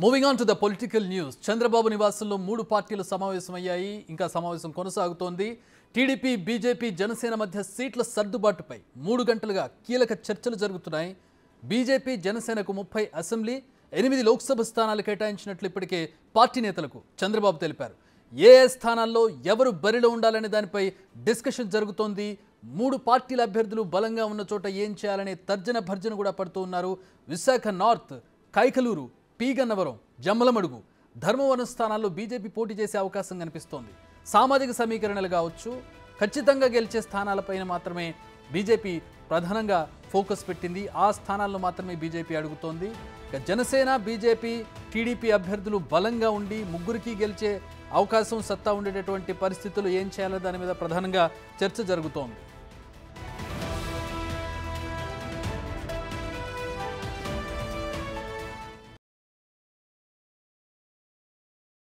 Moving on to the political news. Chandrababu నివాసంలో 3 పార్టీలు సమావేశమయ్యాయి. ఇంకా సమావేశం కొనసాగుతోంది. టీడీపీ, బీజేపీ, జనసేన మధ్య సీట్ల సర్దుబాటుపై 3 గంటలుగా కీలక చర్చలు జరుగుతున్నాయి. బీజేపీ, జనసేనకు 30 అసెంబ్లీ, 8 లోక్సభ స్థానాలు కేటాయించినట్లు ఇప్పటికే పార్టీ నేతలకు చంద్రబాబు తెలిపారు. ఏ స్థానాల్లో ఎవరు బరిలో ఉండాలనే దానిపై డిస్కషన్ జరుగుతోంది. 3 పార్టీల అభ్యర్థులు బలంగా ఉన్న చోట ఏం చేయాలనే తర్జన భర్జన కూడా పడుతూ ఉన్నారు. విశాఖ నార్త్, కైకలూరు, పి గన్నవరం, జమ్మలమడుగు, ధర్మవరం స్థానాల్లో బీజేపీ పోటీ చేసే అవకాశం కనిపిస్తోంది. సామాజిక సమీకరణలు కావచ్చు, ఖచ్చితంగా గెలిచే స్థానాలపైన మాత్రమే బీజేపీ ప్రధానంగా ఫోకస్ పెట్టింది. ఆ స్థానాల్లో మాత్రమే బీజేపీ అడుగుతోంది. ఇక జనసేన, బీజేపీ, టీడీపీ అభ్యర్థులు బలంగా ఉండి ముగ్గురికి గెలిచే అవకాశం, సత్తా ఉండేటటువంటి పరిస్థితులు ఏం చేయాలో దాని మీద ప్రధానంగా చర్చ జరుగుతోంది.